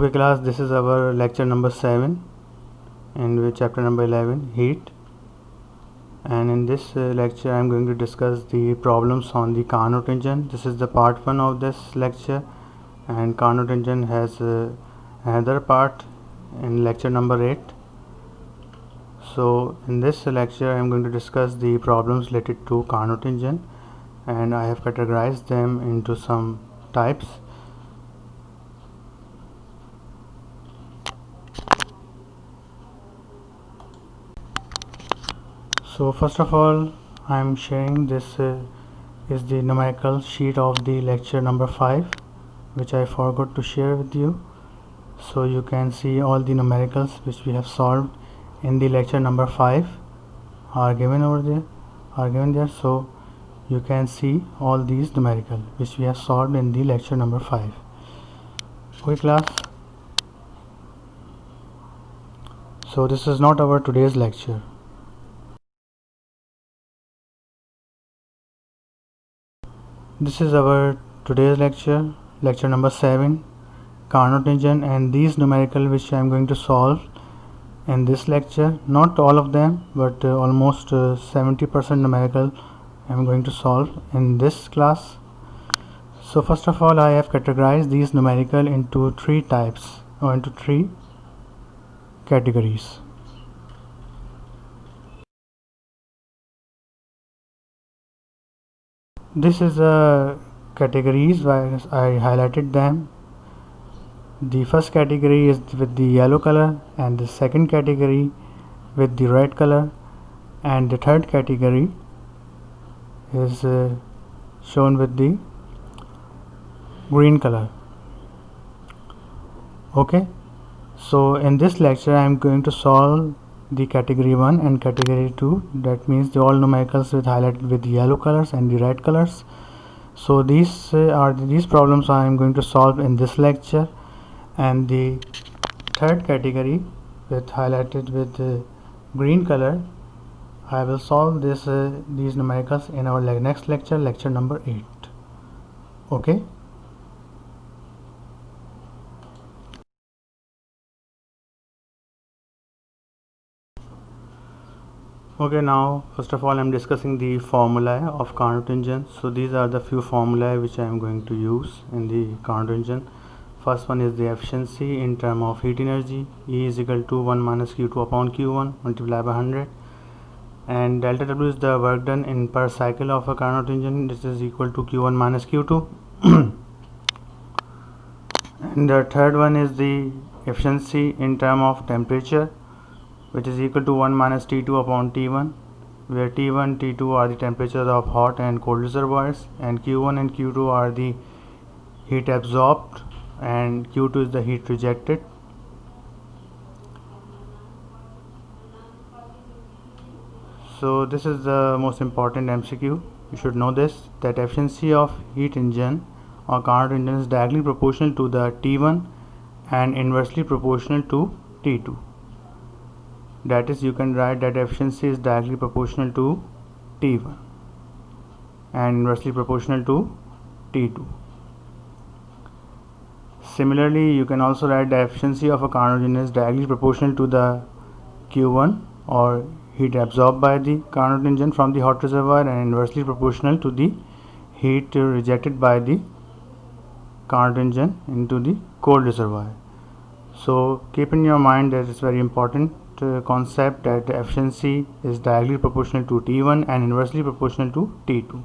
Okay class, this is our lecture number 7 in which chapter number 11 heat, and in this lecture I am going to discuss the problems on the Carnot engine. This is the part 1 of this lecture, and Carnot engine has another part in lecture number 8. So in this lecture I am going to discuss the problems related to Carnot engine, and I have categorized them into some types. So first of all, I am sharing this is the numerical sheet of the lecture number 5, which I forgot to share with you. So you can see all the numericals which we have solved in the lecture number 5 are given over there, so you can see all these numerical which we have solved in the lecture number 5. Okay class, so this is not our today's lecture. This is our today's lecture number 7, Carnot engine, and these numerical which I am going to solve in this lecture, not all of them, but almost 70% numerical I am going to solve in this class. So first of all, I have categorized these numerical into 3 types, or into 3 categories. This is categories where I highlighted them. The first category is with the yellow color, and the second category with the red color, and the third category is shown with the green color. Okay, so in this lecture I am going to solve the category 1 and category 2, that means the all numericals with highlighted with the yellow colors and the red colors. So these are these problems I am going to solve in this lecture, and the third category with highlighted with green color, I will solve these numericals in our next lecture, lecture number 8. Okay. Okay, now first of all I am discussing the formulae of Carnot engine. So these are the few formulae which I am going to use in the Carnot engine. First one is the efficiency in term of heat energy. E is equal to 1 minus Q2 upon Q1 multiplied by 100, and delta W is the work done in per cycle of a Carnot engine. This is equal to Q1 minus Q2. And the third one is the efficiency in term of temperature, which is equal to 1 minus T2 upon T1, where T1, T2 are the temperatures of hot and cold reservoirs, and Q1 and Q2 are the heat absorbed and Q2 is the heat rejected. So this is the most important MCQ. You should know this, that efficiency of heat engine or Carnot engine is directly proportional to the T1 and inversely proportional to T2. That is, you can write that efficiency is directly proportional to T1 and inversely proportional to T2. Similarly, you can also write the efficiency of a Carnot engine is directly proportional to the Q1 or heat absorbed by the Carnot engine from the hot reservoir, and inversely proportional to the heat rejected by the Carnot engine into the cold reservoir. So keep in your mind that it's very important concept that the efficiency is directly proportional to T1 and inversely proportional to T2.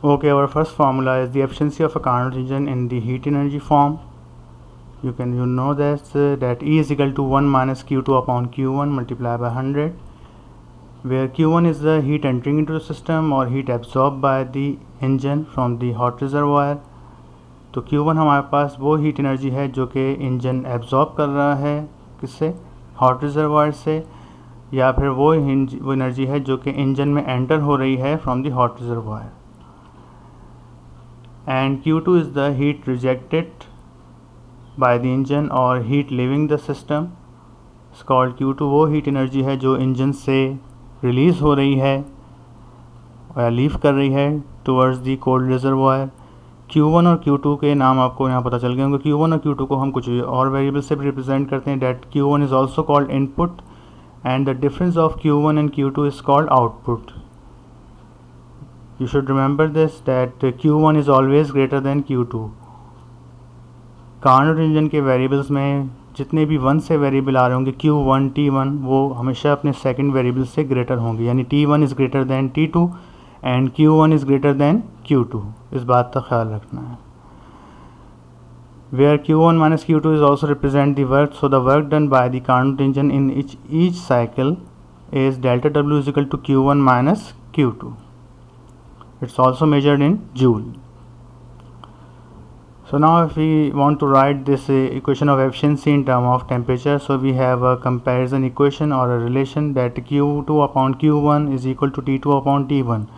Okay, our first formula is the efficiency of a Carnot engine in the heat energy form. You know this that E is equal to 1 minus Q2 upon Q1 multiplied by 100, where Q1 is the heat entering into the system or heat absorbed by the engine from the hot reservoir. तो Q1 हमारे पास वो heat energy है जो कि engine absorb कर रहा है, किससे, हॉट रिजर्वायर से, या फिर वो एनर्जी है जो कि इंजन में एंटर हो रही है from the hot reservoir. And Q2 is the heat rejected by the engine or heat leaving the system it's called Q2। वो हीट एनर्जी है जो इंजन से रिलीज़ हो रही है या लीव कर रही है towards the cold reservoir. Q1 और Q2 के नाम आपको यहाँ पता चल गए होंगे। Q1 और Q2 को हम कुछ और वेरिएबल से भी रिप्रेजेंट करते हैं, that Q1 is also called input and the difference of Q1 and Q2 is called output. You should remember this, that Q1 is always greater than Q2. Carnot engine के variables में जितने भी 1 से variable आ रहे होंगे Q1 T1, वो हमेशा अपने सेकंड वेरिएबल से ग्रेटर होंगे, यानी T1 is greater than T2 and Q1 is greater than Q2। इस बात का ख्याल रखना है। Where Q1 minus Q2 is also represent the work, so the work done by the Carnot engine in each cycle is delta W is equal to Q1 minus Q2. It's also measured in joule. So now if we want to write this equation of efficiency in term of temperature, so we have a comparison equation or a relation that Q2 upon Q1 is equal to T2 upon T1.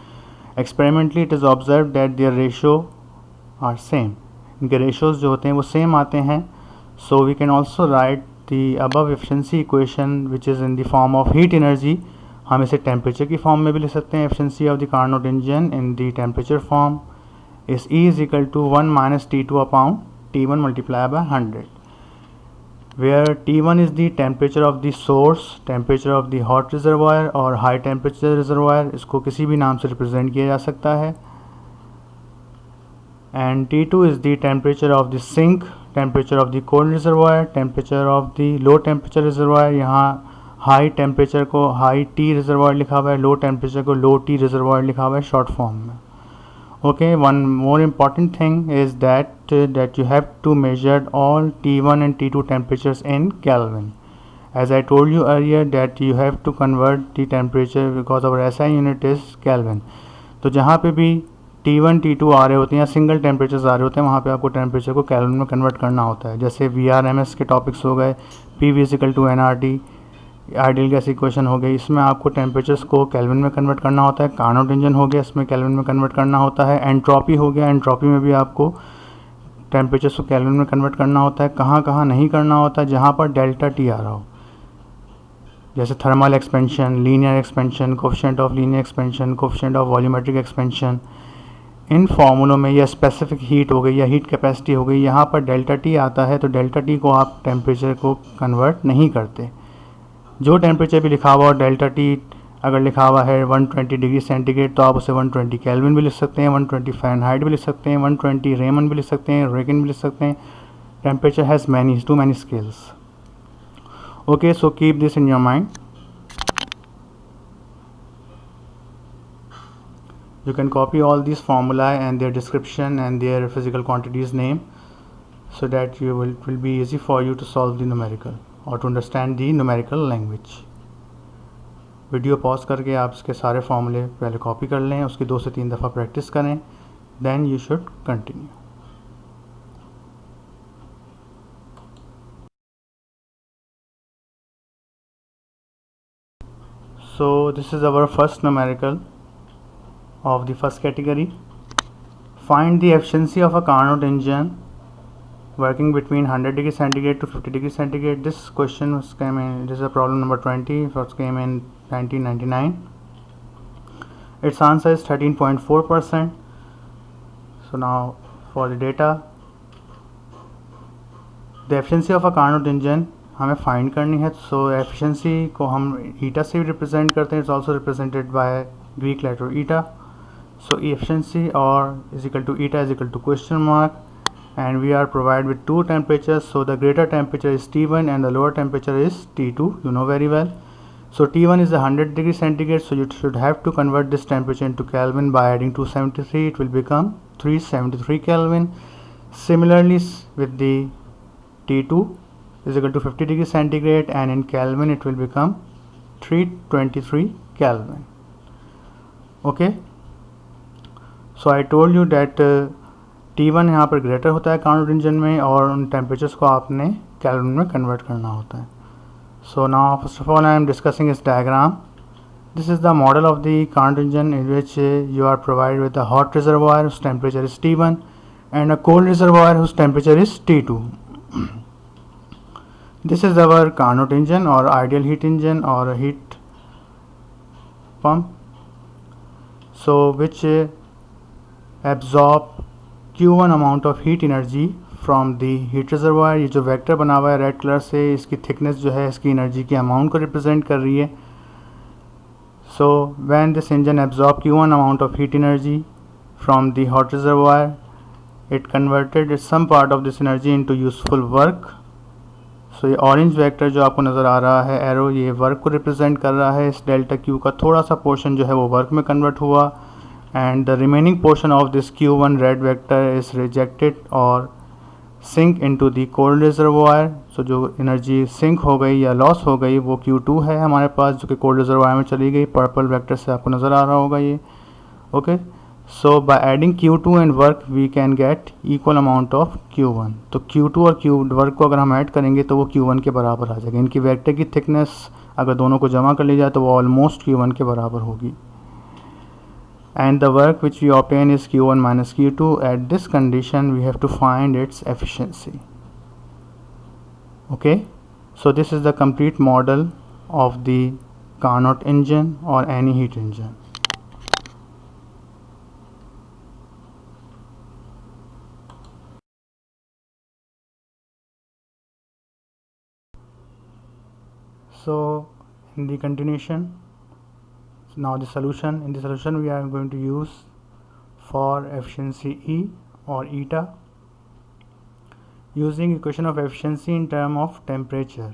Experimentally it is observed that their ratio are same. इनके ratios जो होते हैं वो same आते हैं। So we can also write the above efficiency equation which is in the form of heat energy. हम इसे temperature की फॉर्म में भी लिख सकते हैं। Efficiency of the Carnot engine in the temperature form is E is equal to 1 minus T2 upon T1 multiply by 100, where T1 is the temperature of the source, temperature of the hot reservoir और high temperature reservoir. इसको किसी भी नाम से represent किया जा सकता है। And T2 is the temperature of the sink, temperature of the cold reservoir, temperature of the low temperature reservoir। यहाँ हाई टेम्परेचर को हाई T रिजर्वायर लिखा हुआ है, लो टेम्परेचर को लो T रिजर्वायर लिखा हुआ है शॉर्ट फॉर्म में। Okay, one more important thing is that you have to measure all T1 and T2 temperatures in Kelvin. As I told you earlier that you have to convert the temperature because our SI unit is Kelvin. तो जहाँ पे भी T1 T2 आ रहे होते हैं या single temperatures आ रहे होते हैं, वहाँ पे आपको टेम्परेचर को केल्विन में कन्वर्ट करना होता है। जैसे VRMS के टॉपिक्स हो गए, PV equal to NRT, ideal gas equation हो गई, इसमें आपको टेम्परेचर्स को केल्विन में कन्वर्ट करना होता है। कार्नोट इंजन हो गया, इसमें केल्विन में कन्वर्ट करना होता है। एंट्रोपी हो गया, एंट्रोपी में भी आपको टेम्परेचर्स को केल्विन में कन्वर्ट करना होता है। कहाँ कहाँ नहीं करना होता है, जहाँ पर डेल्टा T आ रहा हो, जैसे thermal expansion, linear expansion, coefficient of linear expansion, coefficient of volumetric expansion, इन फॉर्मूलों में या स्पेसिफिक हीट हो गई या हीट कैपेसिटी हो गई, यहाँ पर डेल्टा T आता है तो डेल्टा T को आप टेम्परेचर को कन्वर्ट नहीं करते। जो टेम्परेचर भी लिखा हुआ और डेल्टा T अगर लिखा हुआ है 120 डिग्री सेंटीग्रेड, तो आप उसे 120 केल्विन भी लिख सकते हैं, 120 फ़ारेनहाइट भी लिख सकते हैं, 120 रेमन भी लिख सकते हैं, रेगिन भी लिख सकते हैं। Temperature has too many scales. Okay, so keep this in your mind. You can copy all these formulae and their description and their physical quantities name, so that it will be easy for you to solve the numerical or to understand the numerical language. Video pause करके आप इसके सारे फॉर्मूले पहले copy कर लें, उसकी 2 से 3 दफ़ा प्रैक्टिस करें, then you should continue. So this is our first numerical of the first category. Find the efficiency of a Carnot engine working between 100 degree centigrade to 50 degree centigrade. This question came in, this is a problem number 20, first came in 1999. Its answer is 13.4%. So now for the data, the efficiency of a Carnot engine हमें find करनी है। सो efficiency को हम ईटा से भी represent करते हैं, it's also represented by Greek letter eta. So efficiency or is equal to eta is equal to question mark, and we are provided with 2 temperatures. So the greater temperature is T1 and the lower temperature is T2, you know very well. So T1 is 100 degree centigrade, so you should have to convert this temperature into Kelvin by adding 273. It will become 373 Kelvin. Similarly with the T2 is equal to 50 degree centigrade, and in Kelvin it will become 323 Kelvin. Okay, so I told you that T1 यहाँ पर greater होता है Carnot engine में, और उन temperatures को आपने kelvin में कन्वर्ट करना होता है। So now first of all I am discussing इस diagram. This is the model of the Carnot engine in which you are provided with a hot reservoir whose temperature is T1 and a cold reservoir whose temperature is T2. This is our Carnot engine or ideal heat engine or a heat pump, so which absorb Q1 amount of heat energy from the heat reservoir. ये जो vector बना हुआ है red colour से, इसकी thickness जो है इसकी एनर्जी के अमाउंट को रिप्रेजेंट कर रही है. So when this engine absorb Q1 amount of heat energy from the hot reservoir, it converted some part of this energy into useful work. So ये ऑरेंज वेक्टर जो आपको नज़र आ रहा है एरो, ये वर्क को रिप्रेजेंट कर रहा है. इस डेल्टा Q का थोड़ा सा पोर्शन जो है वो वर्क में कन्वर्ट हुआ, and the remaining portion of this Q1 red vector is rejected और sink into the cold reservoir. So जो एनर्जी सिंक हो गई या लॉस हो गई वो Q2 है हमारे पास, जो कि कोल्ड रिजर्वायर में चली गई. पर्पल वेक्टर से आपको नज़र आ रहा होगा ये. Okay, so by adding Q2 and work we can get equal amount of Q1. तो Q2 और वर्क को अगर हम ऐड करेंगे तो वो Q1 के बराबर आ जाएगा. इनकी वेक्टर की थिकनेस अगर दोनों को जमा कर ली जाए तो वो ऑलमोस्ट Q1 के बराबर होगी. And the work which we obtain is Q1 minus Q2. At this condition we have to find its efficiency. Okay, so this is the complete model of the Carnot engine or any heat engine. So in the continuation, now the solution. In the solution we are going to use for efficiency E or eta using equation of efficiency in term of temperature.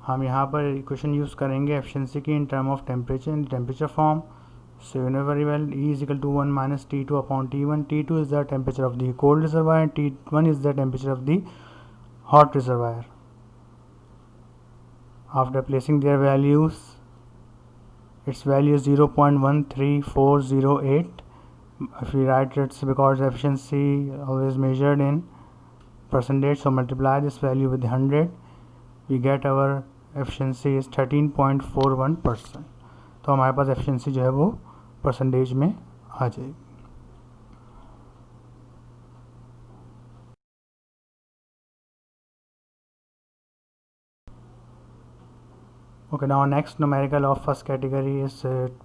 हम यहाँ पर equation use करेंगे efficiency की in term of temperature in temperature form. So you know very well E is equal to 1 minus T2 upon T1. T2 is the temperature of the cold reservoir and T1 is the temperature of the hot reservoir. After placing their values, its value is 0.13408. If we write it's because efficiency always measured in percentage, so multiply this value with 100, we get our efficiency is 13.41%. तो हमारे पास efficiency जो है वो percentage में आ जाएगी. Okay, now next numerical of first category is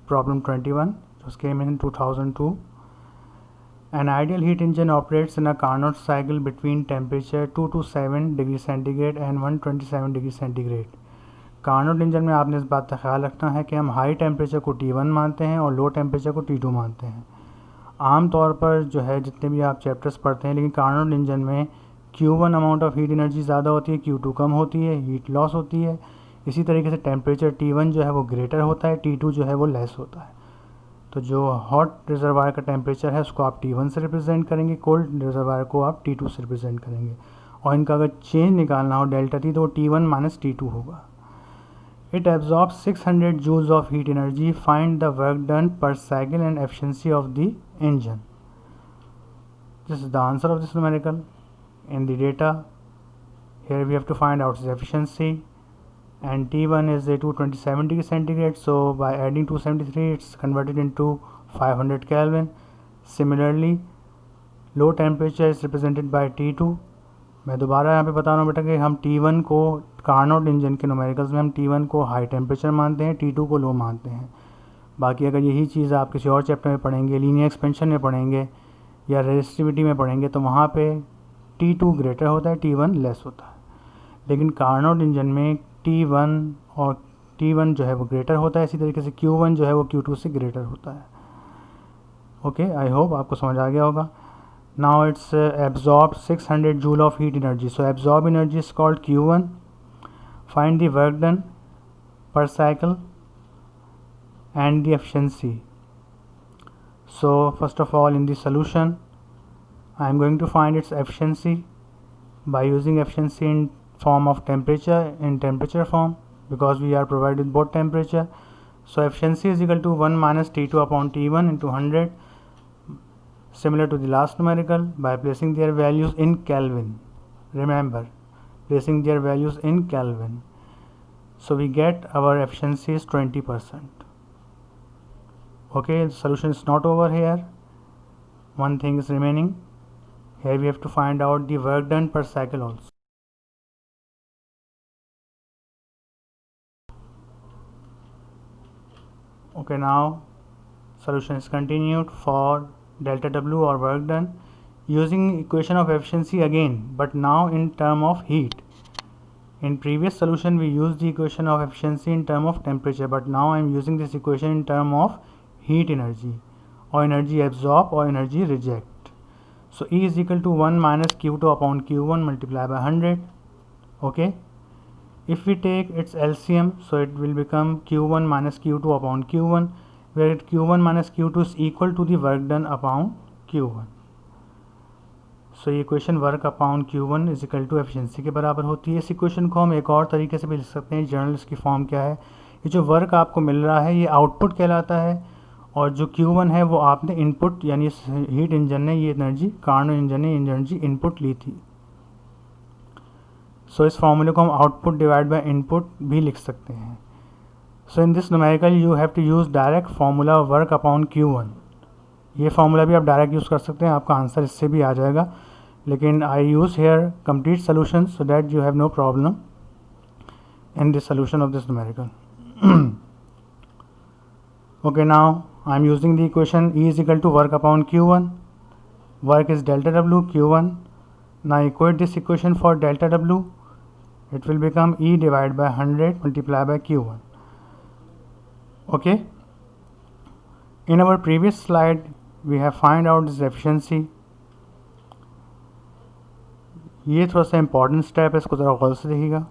problem 21, which came in 2002. An ideal heat engine operates in a Carnot cycle between temperature 227 degree centigrade and 127 degree centigrade. Carnot engine में आपने इस बात का ख्याल रखना है कि हम हाई टेम्परेचर को T1 मानते हैं और लो टेम्परेचर को T2 मानते हैं. आम तौर पर जो है जितने भी आप चैप्टर्स पढ़ते हैं, लेकिन Carnot इंजन में Q1 amount of heat energy ज़्यादा होती है, Q2 कम होती है, हीट लॉस होती है. इसी तरीके से टेम्परेचर T1 जो है वो ग्रेटर होता है, T2 जो है वो लेस होता है. तो जो हॉट रिजर्वायर का टेम्परेचर है उसको आप T1 से रिप्रेजेंट करेंगे, कोल्ड रिजर्वायर को आप T2 से रिप्रेजेंट करेंगे. और इनका अगर चेंज निकालना हो डेल्टा T तो वो T1 माइनस T2 होगा. It absorb 600 joules of heat energy. Find the work done per cycle and efficiency of the engine. This is the answer of this numerical in the data. Here we have to find out its efficiency, and T1 is a 227 degree centigrade, so by adding 273 it's converted into 500 Kelvin. Similarly, low temperature is represented by T2. मैं दोबारा यहाँ पे बता रहा हूँ बेटा कि हम T1 को Carnot इंजन के न्यूमेरिकल्स में हम T1 को हाई टेम्परेचर मानते हैं, T2 को लो मानते हैं. बाकी अगर यही चीज़ आप किसी और चैप्टर में पढ़ेंगे, लीनियर एक्सपेंशन में पढ़ेंगे या रेजिस्टिविटी में पढ़ेंगे, तो वहाँ पे T2 ग्रेटर होता है, T1 लेस होता है. लेकिन Carnot इंजन में T1 जो है वो ग्रेटर होता है, इसी तरीके से Q1 जो है वो Q2 से ग्रेटर होता है. ओके, आई होप आपको समझ आ गया होगा. Now it's absorb 600 joule of heat energy. So absorb energy is called Q1. Find the work done per cycle and the efficiency. So first of all, in the solution I am going to find its efficiency by using efficiency in form of temperature, in temperature form, because we are provided both temperature. So efficiency is equal to 1 minus T2 upon T1 into 100, similar to the last numerical, by placing their values in Kelvin. Remember, placing their values in Kelvin. So we get our efficiency is 20%. Okay, the solution is not over here. One thing is remaining. Here we have to find out the work done per cycle also. Okay, now solution is continued for delta W or work done using equation of efficiency again, but now in term of heat. In previous solution we used the equation of efficiency in term of temperature, but now I am using this equation in term of heat energy or energy absorb or energy reject. So E is equal to 1 minus Q2 upon Q1 multiplied by 100. Okay, if we take its LCM, so it will become Q1 minus Q2 upon Q1, where Q1 minus Q2 is equal to the work done upon Q1. So ये equation work upon Q1 is equal to efficiency के बराबर होती है। इस equation को हम एक और तरीके से भी लिख सकते हैं। जनरल इसकी फॉर्म क्या है, ये जो वर्क आपको मिल रहा है ये आउटपुट कहलाता है, और जो Q1 है वो आपने इनपुट, यानी इस हीट इंजन ने ये एनर्जी, कार्नो इंजन ने एनर्जी इनपुट ली थी। सो इस फॉर्मूले को हम आउटपुट डिवाइड बाय इनपुट भी लिख सकते हैं। So in this numerical you have to use direct formula work upon Q1। ये फार्मूला भी आप डायरेक्ट यूज़ कर सकते हैं, आपका आंसर इससे भी आ जाएगा, लेकिन I use here complete solution so that you have no problem in the solution of this numerical. Okay, now I am using the equation E is equal to work upon Q1. Work is delta W Q1. Now equate this equation for delta W. It will become E divided by 100 multiplied by Q1. Okay. In our previous slide, we have find out this efficiency. ये थोड़ा सा important step है, इसको ज़रा गौर से देखिएगा।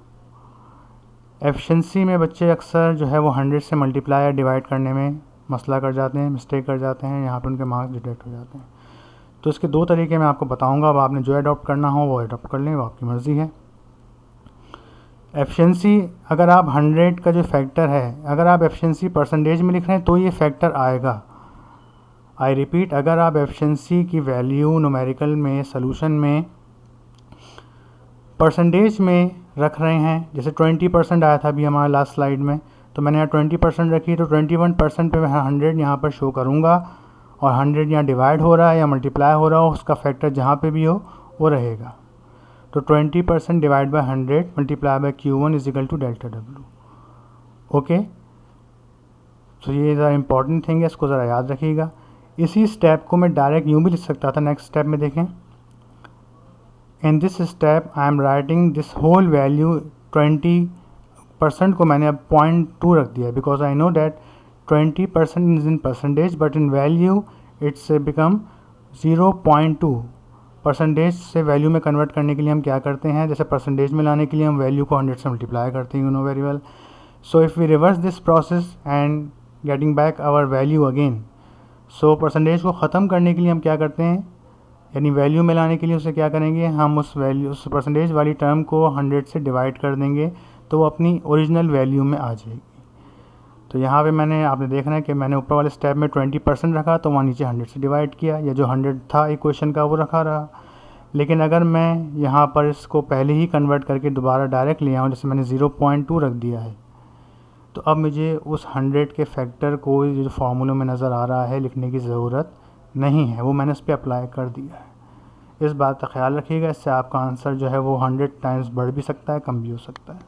Efficiency में बच्चे अक्सर जो है वो 100 से मल्टीप्लाई या डिवाइड करने में मसला कर जाते हैं, मिस्टेक कर जाते हैं, यहाँ पे उनके मार्क्स डिडक्ट हो जाते हैं। तो इसके दो तरीके मैं आपको बताऊंगा, अब आपने जो अडॉप्ट करना हो वो अडॉप्ट कर लें, वो आपकी मर्ज़ी है। एफिशिएंसी अगर आप 100 का जो फैक्टर है, अगर आप एफिशिएंसी परसेंटेज में लिख रहे हैं तो ये फैक्टर आएगा। आई रिपीट, अगर आप एफिशिएंसी की वैल्यू न्यूमेरिकल में सोल्यूशन में परसेंटेज में रख रहे हैं, जैसे 20% आया था अभी हमारा लास्ट स्लाइड में, तो मैंने यहाँ 20% रखी, तो 21% पे मैं 100 यहाँ पर शो करूँगा, और 100 यहाँ डिवाइड हो रहा है या मल्टीप्लाई हो रहा हो, उसका फैक्टर जहाँ पे भी हो वो रहेगा। तो 20% divide by 100 multiply by Q1 is equal to delta W। Okay, तो ये ज़रा इंपॉर्टेंट थिंग है, इसको ज़रा याद रखिएगा। इसी स्टेप को मैं डायरेक्ट यूँ भी लिख सकता था। नेक्स्ट स्टेप में देखें, in this step I am writing this whole value 20% को मैंने अब 0.2 रख दिया, because I know that 20% is in percentage, but in value it's become 0.2। Percentage से वैल्यू में कन्वर्ट करने के लिए हम क्या करते हैं, जैसे परसेंटेज में लाने के लिए हम वैल्यू को 100 से मल्टीप्लाई करते हैं, you know very well. So if we reverse this process and getting back our value again, so percentage को ख़त्म करने के लिए हम क्या करते हैं, यानी वैल्यू में लाने के लिए उसे क्या करेंगे, हम उस वैल्यू, उस परसेंटेज वाली टर्म को 100 से डिवाइड कर देंगे, तो वो अपनी ओरिजिनल वैल्यू में आ जाएगी। तो यहाँ पे मैंने, आपने देखना है कि मैंने ऊपर वाले स्टेप में 20% रखा, तो वहाँ नीचे 100 से डिवाइड किया, या जो 100 था इक्वेशन का वो रखा रहा। लेकिन अगर मैं यहाँ पर इसको पहले ही कन्वर्ट करके दोबारा डायरेक्ट ले आऊँ, जैसे मैंने 0.2 रख दिया है, तो अब मुझे उस 100 के फैक्टर को जो फार्मूले में नज़र आ रहा है लिखने की ज़रूरत नहीं है, वो मैंने इस पर अप्लाई कर दिया है। इस बात का ख्याल रखिएगा, इससे आपका आंसर जो है वो 100 टाइम्स बढ़ भी सकता है, कम भी हो सकता है।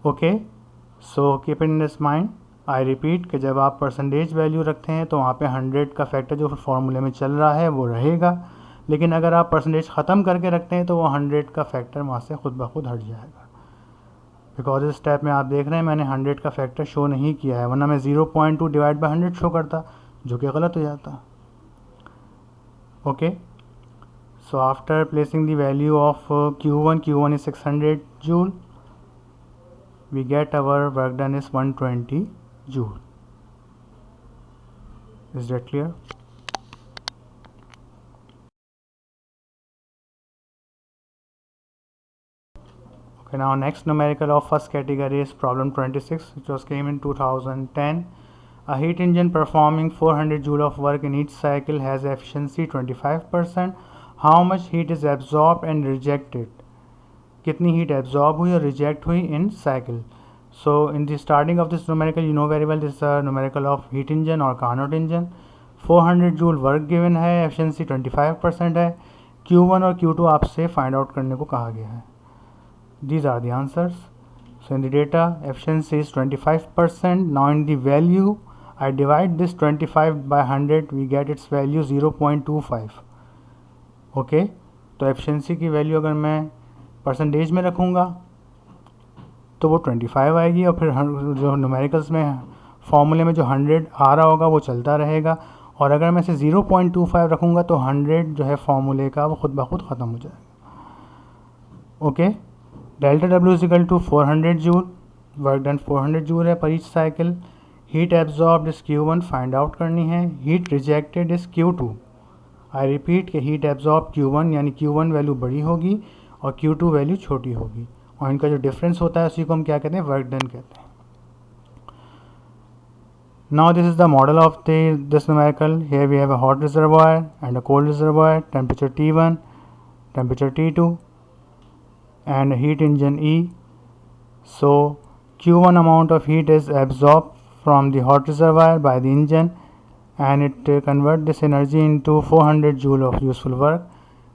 Okay, so keep in this mind. I repeat कि जब आप परसेंटेज वैल्यू रखते हैं तो वहाँ पे 100 का फैक्टर जो फार्मूले में चल रहा है वो रहेगा, लेकिन अगर आप परसेंटेज ख़त्म करके रखते हैं तो वो 100 का फैक्टर वहाँ से खुद ब खुद हट जाएगा। बिकॉज इस स्टेप में आप देख रहे हैं मैंने 100 का फैक्टर शो नहीं किया है, वरना मैं 0.2 डिवाइड बाई 100 शो करता, जो कि गलत हो जाता। Okay, so after placing the value of Q1 is 600 joule, we get our work done is 120 joule. Is that clear? Okay, now next numerical of first category is problem 26, which was came in 2010. A heat engine performing 400 joule of work in each cycle has efficiency 25%. How much heat is absorbed and rejected? कितनी heat absorb हुई और reject हुई in cycle. So in the starting of this numerical, you know very well, this numerical of heat engine और Carnot engine. 400 joule work given है, efficiency 25% है। Q1 और Q2 आपसे find out करने को कहा गया है। These are the answers. So in the data, efficiency is 25%. Now in the value, I divide this 25 by 100, we get its value 0.25. Okay, तो एफिशिएंसी की वैल्यू अगर मैं परसेंटेज में रखूँगा तो वो 25 आएगी, और फिर जो न्यूमेरिकल्स में फॉर्मूले में जो 100 आ रहा होगा वो चलता रहेगा, और अगर मैं इसे 0.25 रखूँगा तो 100 जो है फॉर्मूले का वो खुद ब खुद ख़त्म हो जाएगा। Okay, delta W is equal to 400 joule, work done 400 joule है per each cycle. Heat absorbed is Q1 find out करनी है, heat rejected is Q2। I repeat कि हीट एब्जॉर्ब Q1 यानी Q1 वैल्यू बड़ी होगी और Q2 वैल्यू छोटी होगी, और इनका जो डिफरेंस होता है उसी को हम क्या कहते हैं, वर्क डन कहते हैं। Now this is the model of this numerical. Here we have a hot reservoir and a cold reservoir, temperature T1, temperature T2, and a heat engine E. So Q1 amount of heat is absorbed from the hot reservoir by the engine, and it converts this energy into 400 joule of useful work,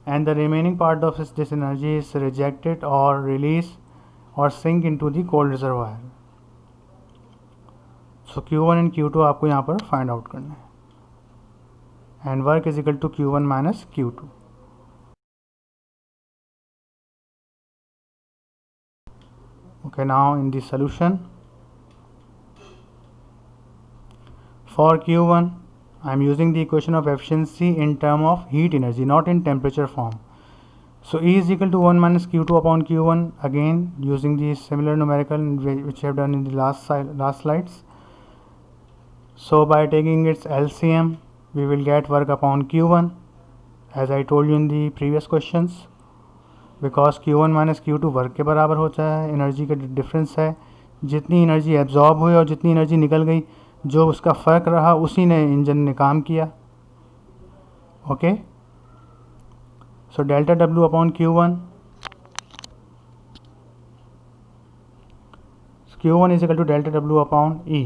and the remaining part of this energy is rejected or released or sink into the cold reservoir. So Q1 and Q2 आपको यहाँ पर find out करना है, and work is equal to Q1 minus Q2। Okay, now in the solution for Q1 I am using the equation of efficiency in term of heat energy, not in temperature form. So E is equal to 1 minus Q2 upon Q1, again using the similar numerical which I have done in the last slides. So by taking its LCM, we will get work upon Q1 as I told you in the previous questions, because Q1 minus Q2 work के बराबर होता है, energy का difference है, जितनी energy absorb हुई और जितनी एनर्जी निकल गई, जो उसका फ़र्क रहा उसी ने इंजन ने काम किया. Okay, so delta W upon Q1, so Q1 is equal to delta W upon E.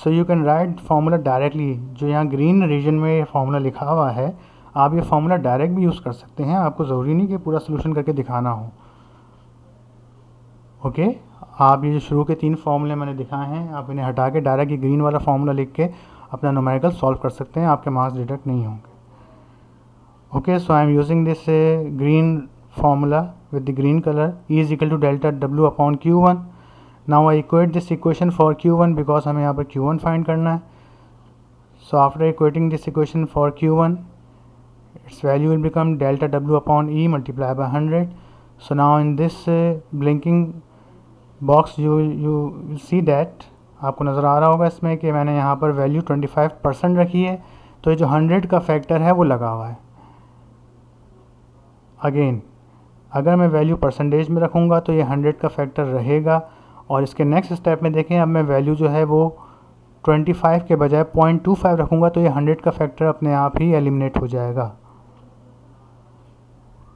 So you can write formula directly. जो यहाँ ग्रीन रीजन में ये फार्मूला लिखा हुआ है, आप ये फार्मूला डायरेक्ट भी यूज़ कर सकते हैं, आपको ज़रूरी नहीं कि पूरा सोल्यूशन करके दिखाना हो. ओके, आप ये जो शुरू के 3 फार्मूले मैंने दिखाए हैं, आप इन्हें हटा के डायरेक्ट ये ग्रीन वाला फार्मूला लिख के अपना न्यूमेरिकल सॉल्व कर सकते हैं, आपके मार्क्स डिडक्ट नहीं होंगे. Okay, so I am using this green formula with the green color. E is equal to delta W upon Q1. Now I equate this equation for Q1 because हमें यहाँ पर Q1 find करना है. So after equating this equation for Q1, its value will become delta W upon E multiplied by 100. So now in this blinking box you will see that आपको नज़र आ रहा होगा इसमें कि मैंने यहाँ पर वैल्यू 25% रखी है, तो ये जो 100 का फैक्टर है वो लगा हुआ है. अगेन अगर मैं वैल्यू परसेंटेज में रखूँगा तो ये 100 का फैक्टर रहेगा, और इसके नेक्स्ट स्टेप में देखें, अब मैं वैल्यू जो है वो 25 के बजाय 0.25 रखूँगा तो ये 100 का फैक्टर अपने आप ही एलिमिनेट हो जाएगा.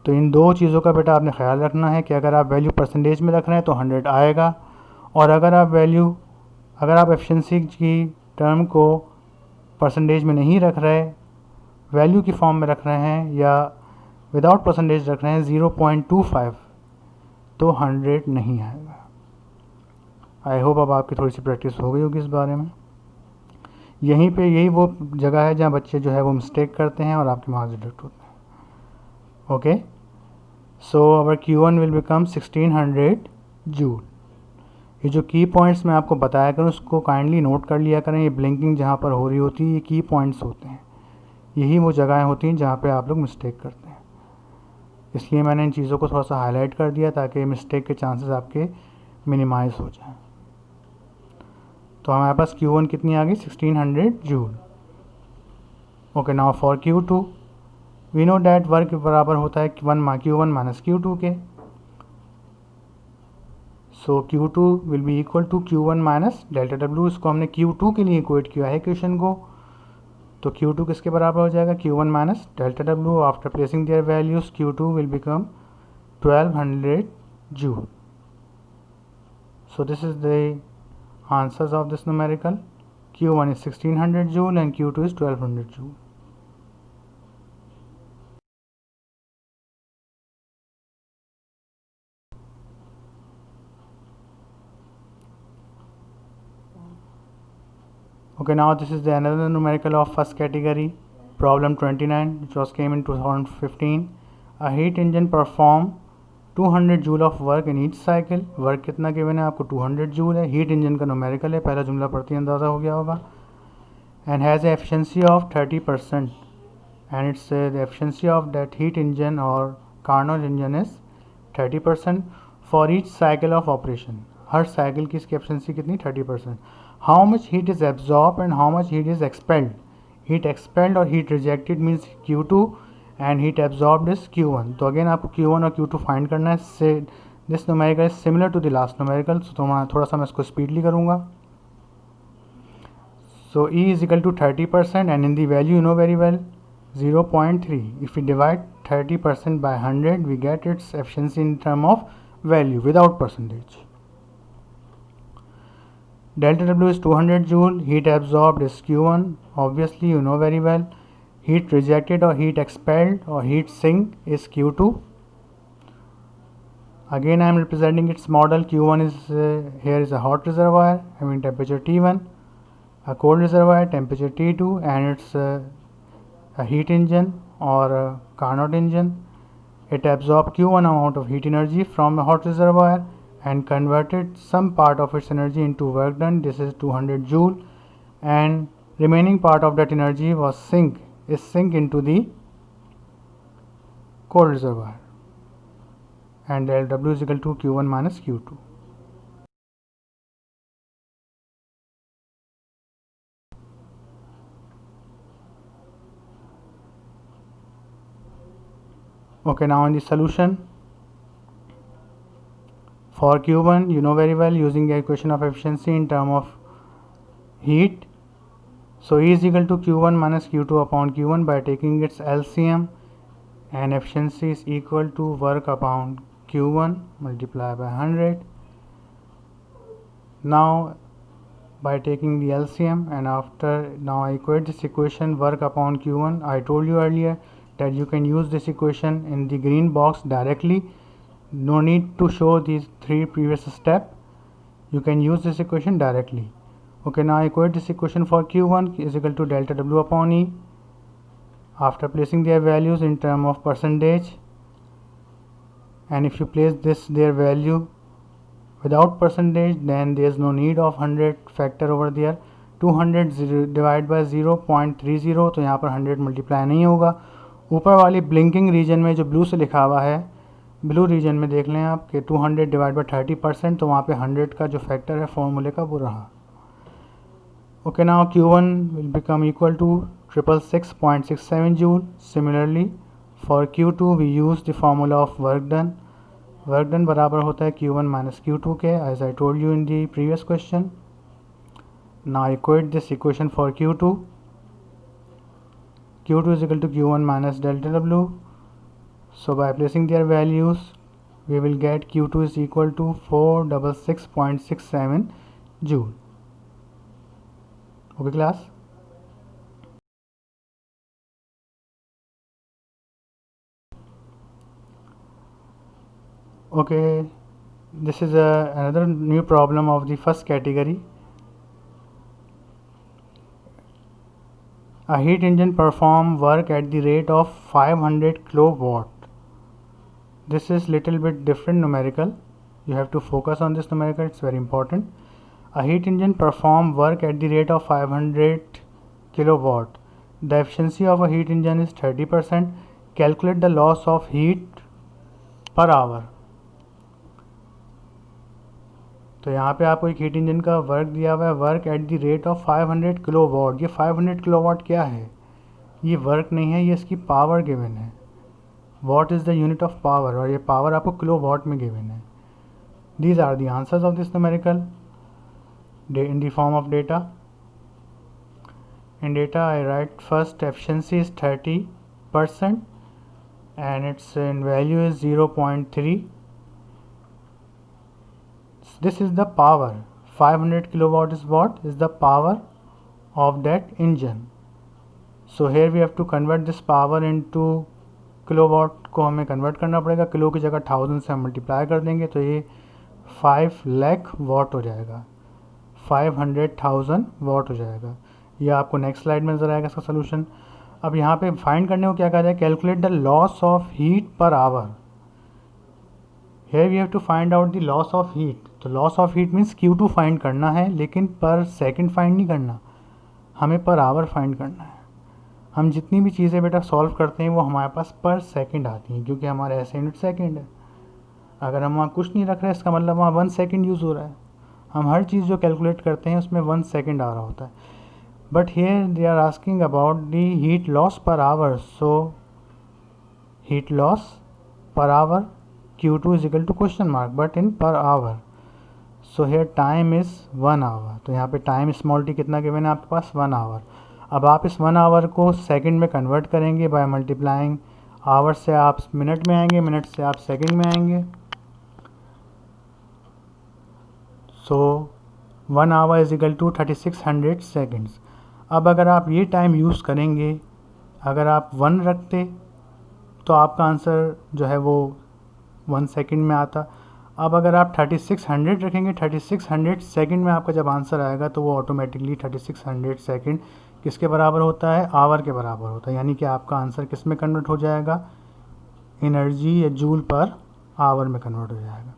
तो इन दो चीज़ों का बेटा आपने ख्याल रखना है कि अगर आप वैल्यू परसेंटेज में रख रहे हैं तो 100 आएगा, और अगर आप एफिशिएंसी की टर्म को परसेंटेज में नहीं रख रहे, वैल्यू की फॉर्म में रख रहे हैं या विदाउट परसेंटेज रख रहे हैं 0.25, तो 100 नहीं आएगा. आई होप अब आपकी थोड़ी सी प्रैक्टिस हो गई होगी इस बारे में. यही वो जगह है जहाँ बच्चे जो है वो मिस्टेक करते हैं और आपके मार्क्स डिडक्ट होते हैं. Okay, so our Q1 will become 1600 joule. ये जो की पॉइंट्स मैं आपको बताया करूँ उसको काइंडली नोट कर लिया करें. ये ब्लिंकिंग जहाँ पर हो रही होती है ये की पॉइंट्स होते हैं, यही वो जगहें होती हैं जहाँ पे आप लोग मिस्टेक करते हैं. इसलिए मैंने इन चीज़ों को थोड़ा सा हाईलाइट कर दिया ताकि मिस्टेक के चांसेस आपके मिनिमाइज़ हो जाएं. तो हमारे पास Q1 कितनी आ गई, 1600 joule. Okay, now for Q2 we know that work बराबर होता है Q1 माइनस Q2 के. So Q2 will be equal to Q1 minus delta W. इसको हमने Q2 के लिए इक्वेट किया है क्वेश्चन को, तो Q2 किसके बराबर हो जाएगा, Q1 minus delta W. After placing there values Q2 will become 1200 joule. So this is the answers of this numerical. Q1 is 1600 joule and Q2 is 1200 joule. Okay, now this is the another numerical of first category, problem 29, which was came in 2015. A heat engine perform 200 joule of work in each cycle. Work कितना गिवन है आपको? 200 joule है. Heat engine का numerical है, पहला जुमला पढ़ते ही अंदाज़ा हो गया होगा. And has efficiency of 30%, and it's the efficiency of that heat engine और Carnot engine is 30% for each cycle of operation. हर साइकिल की इसकी एफिशिएंसी कितनी? 30%. How much heat is absorb and how much heat is expelled. Heat expelled और heat rejected means Q2 and heat absorbed is Q1. तो again आपको Q1 और Q2 find करना है. So this numerical is similar to the last numerical. तो थोड़ा सा मैं इसको स्पीडली करूँगा. So E is equal to 30% and in the value you know very well 0.3. If you divide 30% by 100 we get its efficiency in term of value without percentage. Delta W is 200 joule. Heat absorbed is Q1. Obviously, you know very well. Heat rejected or heat expelled or heat sink is Q2. Again, I am representing its model. Q1 is here is a hot reservoir having temperature T1, a cold reservoir temperature T2, and it's a heat engine or a Carnot engine. It absorbed Q1 amount of heat energy from the hot reservoir and converted some part of its energy into work done. This is 200 joule, and remaining part of that energy was sink into the cold reservoir, and del W is equal to Q1 minus Q2. Okay, now in the solution for Q1, you know very well, using the equation of efficiency in term of heat. So E is equal to Q1 minus Q2 upon Q1 by taking its LCM, and efficiency is equal to work upon Q1 multiplied by 100. Now by taking the LCM and after, now I equate this equation work upon Q1. I told you earlier that you can use this equation in the green box directly. No need to show these three previous steps. You can use this equation directly. Okay, now I equate this equation for Q1 is equal to delta W upon E. After placing their values in term of percentage, and if you place this their value without percentage, then there is no need of 100 factor over there. 200 divided by 0.30, तो यहाँ पर 100 multiply नहीं होगा. ऊपर वाली blinking reason में जो blue से लिखा हुआ है, ब्लू रीजन में देख लें आप कि 200 डिवाइड बाई 30%, तो वहाँ पे 100 का जो फैक्टर है फॉर्मूले का वो रहा. Okay, now Q1 will become equal to 666.67 joule. Similarly for Q2 we use the formula of work done. Work done बराबर होता है Q1 माइनस Q2 के, as I told you in the previous question. Now equate this equation for Q2. Q2 is equal to Q1 minus delta W. So by placing their values, we will get Q2 is equal to 466.67 joule. Okay, class. Okay, this is another new problem of the first category. A heat engine perform work at the rate of 500 kilowatt. This is little bit different numerical. You have to focus on this numerical, it's very important. A heat engine perform work at the rate of 500 kilowatt. The efficiency of a heat engine is 30%. Calculate the loss of heat per hour. तो यहाँ पे आपको एक heat engine का work दिया हुआ है, work at the rate of 500 kilowatt. ये 500 किलोवाट क्या है? ये वर्क नहीं है, ये इसकी पावर गिवन है. Watt is the unit of power, और ये पावर आपको किलोवाट में गिवन है. These are the answers of this numerical in the form of data. In data I write first efficiency is 30% and its in value is 0.3. This is the power. 500 kilowatt is what? Is the power of that engine. So here we have to convert this power into kilowatt को हमें convert करना पड़ेगा. Kilo की जगह 1000 से हम multiply कर देंगे तो ये 5 लाख वाट हो जाएगा, 500,000 वाट हो जाएगा. ये आपको नेक्स्ट स्लाइड में नज़र आएगा इसका सोल्यूशन। अब यहाँ पे फाइंड करने को क्या कहा जाए, calculate the loss of heat per hour. Here we have to find out the loss of heat. तो loss of heat means Q2 find करना है, लेकिन पर सेकंड फाइंड नहीं करना, हमें पर आवर फाइंड करना है। हम जितनी भी चीज़ें बेटा सॉल्व करते हैं वो हमारे पास पर सेकंड आती हैं, क्योंकि हमारे ऐसे यूनिट सेकंड है। अगर हम वहाँ कुछ नहीं रख रहे इसका मतलब वहाँ 1 सेकंड यूज़ हो रहा है। हम हर चीज़ जो कैलकुलेट करते हैं उसमें 1 सेकंड आ रहा होता है। But here they are asking about the heat loss per hour. So heat loss per hour Q2 is equal to question mark but in per hour. So here time is 1 hour. तो यहाँ पे time small T कितना गिवन है आपके पास, 1 our. अब आप इस 1 आवर को सेकंड में कन्वर्ट करेंगे बाय मल्टीप्लाइंग। आवर से आप मिनट में आएंगे, मिनट से आप सेकंड में आएंगे। So 1 hour is equal to 3600 seconds. अब अगर आप ये टाइम यूज़ करेंगे, अगर आप 1 रखते तो आपका आंसर जो है वो 1 सेकंड में आता। अब अगर आप 3600 रखेंगे, 3600 सेकंड में आपका जब आंसर आएगा तो वो ऑटोमेटिकली 3600 सेकंड किसके बराबर होता है, आवर के बराबर होता है। यानी कि आपका आंसर किस में कन्वर्ट हो जाएगा, एनर्जी या जूल पर आवर में कन्वर्ट हो जाएगा।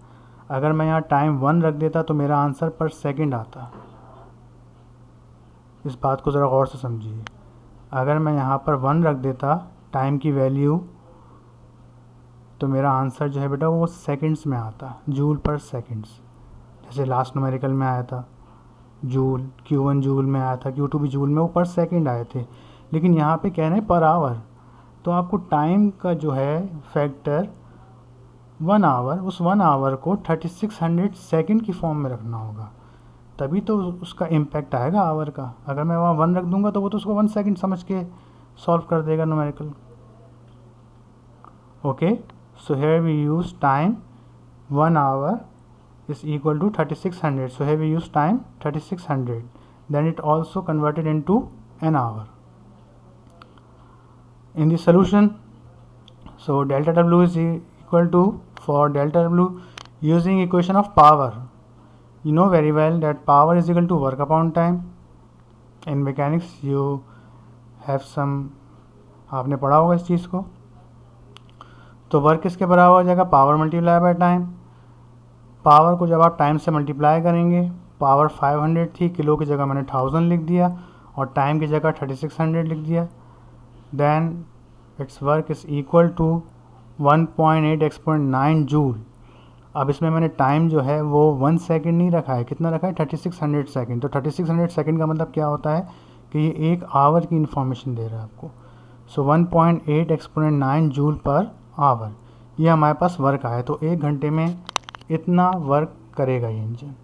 अगर मैं यहाँ टाइम 1 रख देता तो मेरा आंसर पर सेकंड आता। इस बात को ज़रा गौर से समझिए। अगर मैं यहाँ पर 1 रख देता टाइम की वैल्यू, तो मेरा आंसर जो है बेटा वो सेकंड्स में आता, जूल पर सेकंड्स। जैसे लास्ट न्यूमेरिकल में आया था जूल, Q1 जूल में आया था, Q2 भी जूल में, वो पर सेकंड आए थे। लेकिन यहाँ पे कह रहे हैं पर आवर। तो आपको टाइम का जो है फैक्टर 1 आवर, उस 1 आवर को 3600 सेकंड की फॉर्म में रखना होगा, तभी तो उसका इम्पैक्ट आएगा आवर का। अगर मैं वहाँ 1 रख दूंगा तो वो तो उसको 1 सेकंड समझ के सॉल्व कर देगा numerical. Okay, so here we use time 1 hour is equal to 3600. So here we use time 3600, then it also converted into an hour in the solution. So delta W is equal to, for delta W using equation of power, you know very well that power is equal to work upon time. In mechanics you have some, आपने पढ़ा होगा इस चीज़ को। तो work किसके बराबर हो जाएगा, power multiply by time. Power को जब आप टाइम से मल्टीप्लाई करेंगे, पावर 500 थी, किलो की जगह मैंने 1000 लिख दिया और टाइम की जगह 3600 लिख दिया। Then it's work is equal to 1.8 exponent 9 joule. अब इसमें मैंने टाइम जो है वो 1 सेकंड नहीं रखा है, कितना रखा है, 3600 सेकंड। तो 3600 सेकंड का मतलब क्या होता है कि ये 1 आवर की इन्फॉर्मेशन दे रहा है आपको। सो 1.8 एक्सपोनेंट 9 जूल पर आवर, ये हमारे पास वर्क आया। तो 1 घंटे में इतना वर्क करेगा ये इंजन।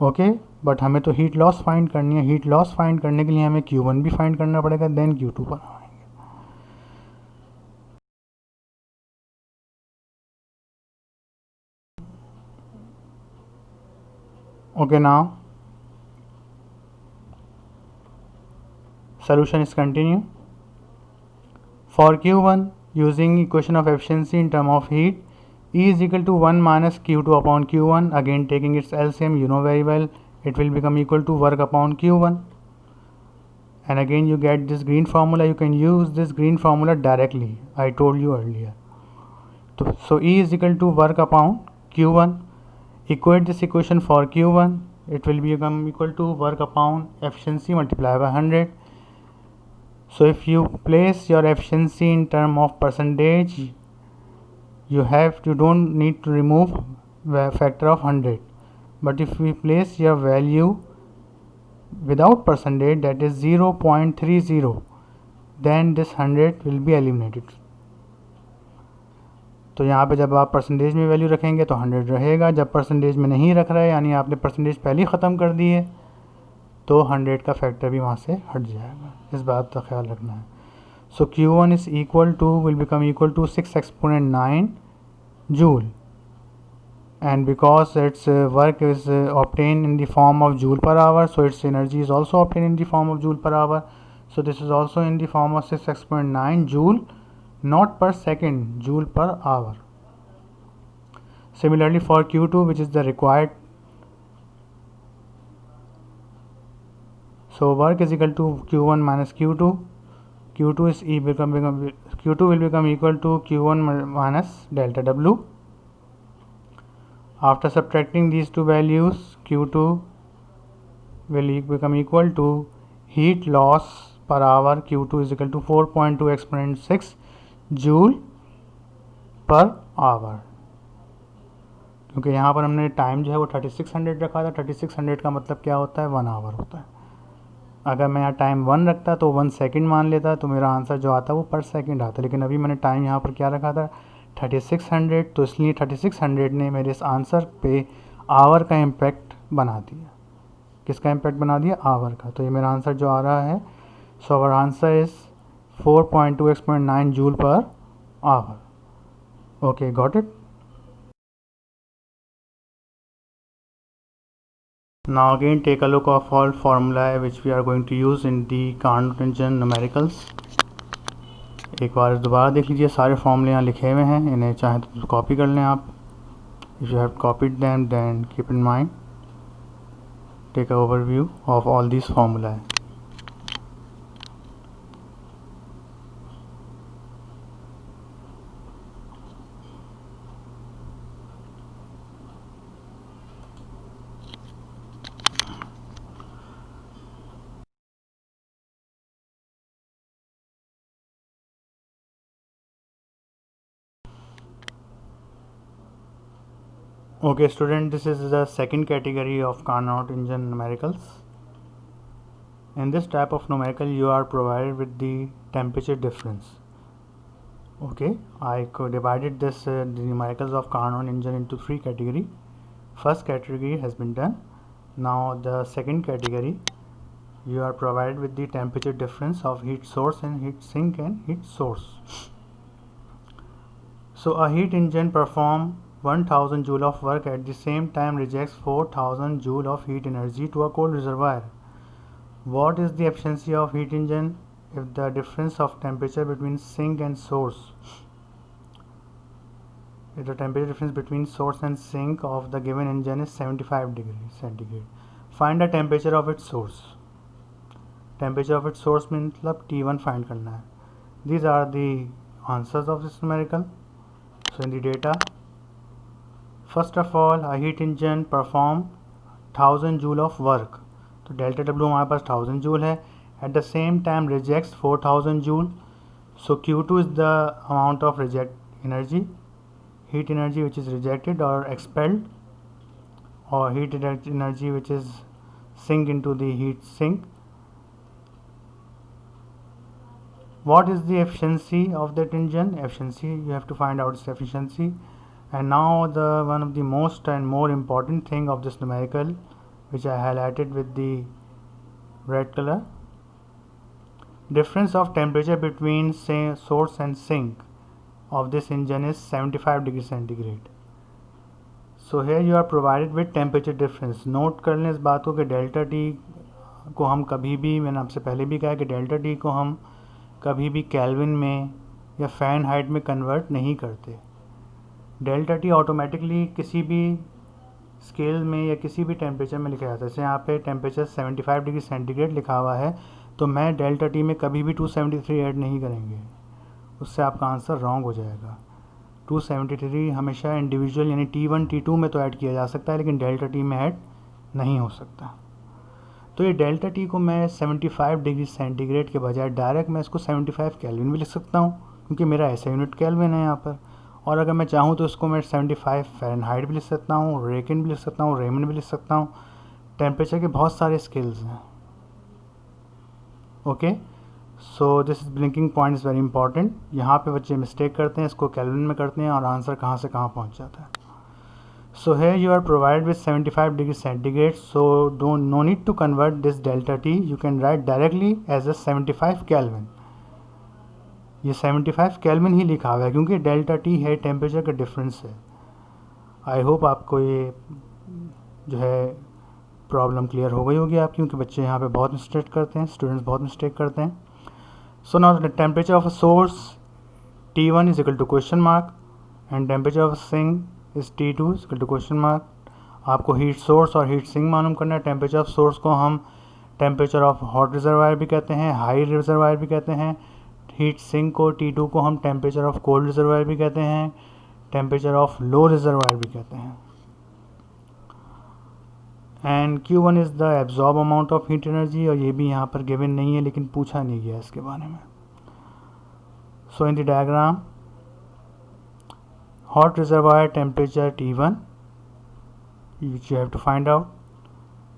ओके, बट हमें तो हीट लॉस फाइंड करनी है। हीट लॉस फाइंड करने के लिए हमें Q1 भी फाइंड करना पड़ेगा, देन Q2 पर आएंगे। Okay, now solution is continue. For Q1 using equation of efficiency in term of heat, E is equal to 1 minus Q2 upon Q1. Again taking its LCM, you know very well it will become equal to work upon Q1. And again you get this green formula. You can use this green formula directly, I told you earlier. So E is equal to work upon Q1. Equate this equation for Q1. It will become equal to work upon efficiency multiplied by 100. So if you place your efficiency in term of percentage, you don't need to remove factor of 100. But if we place your value without percentage, that is 0.30, then this 100 will be eliminated. तो यहाँ पे जब आप percentage में value रखेंगे तो 100 रहेगा। जब परसेंटेज में नहीं रख रहे, यानी आपने परसेंटेज पहले ही ख़त्म कर दी है, तो 100 का फैक्टर भी वहाँ से हट जाएगा। इस बात का ख्याल रखना है। So Q1 is equal to, will become equal to 6 exponent 9 joule, and because its work is obtained in the form of joule per hour, so its energy is also obtained in the form of joule per hour. So this is also in the form of 6 exponent 9 joule, not per second, joule per hour. Similarly for Q2, which is the required So work is equal to Q1 minus Q2. Q2 will become equal to Q1 minus delta W. After subtracting these two values, Q2 will become equal to heat loss per hour. Q2 is equal to 4.2 exponent 6 joule per hour, क्योंकि यहाँ पर हमने time जो है वो 3600 रखा था. 3600 का मतलब क्या होता है, 1 आवर होता है. अगर मैं यहाँ टाइम 1 रखता तो 1 सेकेंड मान लेता तो मेरा आंसर जो आता वो पर सेकेंड आता. लेकिन अभी मैंने टाइम यहाँ पर क्या रखा था, 3600, तो इसलिए 3600 ने मेरे इस आंसर पे आवर का इम्पैक्ट बना दिया. किसका इम्पैक्ट बना दिया, आवर का. तो ये मेरा आंसर जो आ रहा है, so our answer is 4.2 exponent 9 joule per hour. Okay, got it? Now again take a look of all formulae which we are going to use in the Carnot engine numericals. एक बार दोबारा देख लीजिए, सारे फॉर्मूले यहाँ लिखे हुए हैं, इन्हें चाहे तो कॉपी कर लें आप. If you have copied them, then keep in mind, take an overview of all these formulae. Okay student, this is the second category of Carnot engine numericals. In this type of numerical you are provided with the temperature difference. Okay, I divided this the numericals of Carnot engine into 3 category. First category has been done. Now the second category, you are provided with the temperature difference of heat source and heat sink and heat source. So a heat engine perform 1000 joule of work, at the same time rejects 4000 joule of heat energy to a cold reservoir. What is the efficiency of heat engine if the difference of temperature between sink and source, if the temperature difference between source and sink of the given engine is 75 degrees centigrade? Find the temperature of its source. Temperature of its source मतलब T1 find करना है. These are the answers of this numerical. So in the data, first of all, a heat engine perform 1000 joule of work. तो delta W हमारे पास 1000 joule है. At the same time rejects 4000 joule. So Q2 is the amount of reject energy, heat energy which is rejected or expelled, or heat energy which is sink into the heat sink. What is the efficiency of that engine? Efficiency, you have to find out its efficiency. And now the one of the most and more important thing of this numerical, which I highlighted with the red color, difference of temperature between say source and sink of this engine is 75 degree centigrade. So here you are provided with temperature difference. Note कर लें इस बात को कि delta T को हम कभी भी, मैंने आपसे पहले भी कहा कि डेल्टा टी को हम कभी भी केल्विन में या फ़ारेनहाइट में कन्वर्ट नहीं करते. डेल्टा टी ऑटोमेटिकली किसी भी स्केल में या किसी भी टेम्परेचर में लिखा जाता है. जैसे यहाँ पे टेम्परेचर 75 डिग्री सेंटीग्रेड लिखा हुआ है, तो मैं डेल्टा टी में कभी भी 273 ऐड नहीं करेंगे, उससे आपका आंसर रॉन्ग हो जाएगा. 273 हमेशा इंडिविजुअल यानी T1 T2 में तो ऐड किया जा सकता है, लेकिन डेल्टा टी में ऐड नहीं हो सकता. तो ये डेल्टा टी को मैं 75 डिग्री सेंटीग्रेड के बजाय डायरेक्ट मैं इसको 75 केल्विन भी लिख सकता हूँ, क्योंकि मेरा ऐसा यूनिट केल्विन है यहाँ पर. और अगर मैं चाहूँ तो इसको मैं 75 फ़ारेनहाइट भी लिख सकता हूँ, रेकिन भी लिख सकता हूँ, रेमन भी लिख सकता हूँ. टेम्परेचर के बहुत सारे स्केल्स हैं. Okay, so this is blinking point is very important. यहाँ पे बच्चे मिस्टेक करते हैं, इसको केल्विन में करते हैं और आंसर कहाँ से कहाँ पहुँच जाता है. सो here you are provided with 75 degree centigrade, so no need to convert this delta T, you can write directly as a 75 Kelvin. ये 75 केल्विन ही लिखा हुआ है क्योंकि डेल्टा टी है, टेम्परेचर का डिफरेंस है. आई होप आपको ये जो है प्रॉब्लम क्लियर हो गई होगी आपकी, क्योंकि बच्चे यहाँ पे बहुत मिस्टेक करते हैं, स्टूडेंट्स बहुत मिस्टेक करते हैं. So now the temperature of a source T1 is equal to question mark and temperature of sink is T2 is equal to question mark. आपको हीट सोर्स और हीट सिंक मालूम करना है. टेम्परेचर ऑफ सोर्स को हम temperature of hot reservoir भी कहते हैं, हाई रिजर्वायर भी कहते हैं। हीट सिंक को T2 को हम टेम्परेचर ऑफ कोल्ड रिजर्वायर भी कहते हैं, टेम्परेचर ऑफ लो रिजर्वायर भी कहते हैं। And Q1 is the absorb amount of heat energy, और ये भी यहाँ पर गिवन नहीं है लेकिन पूछा नहीं गया इसके बारे में। So in the diagram, hot reservoir temperature T1 which you have to find out,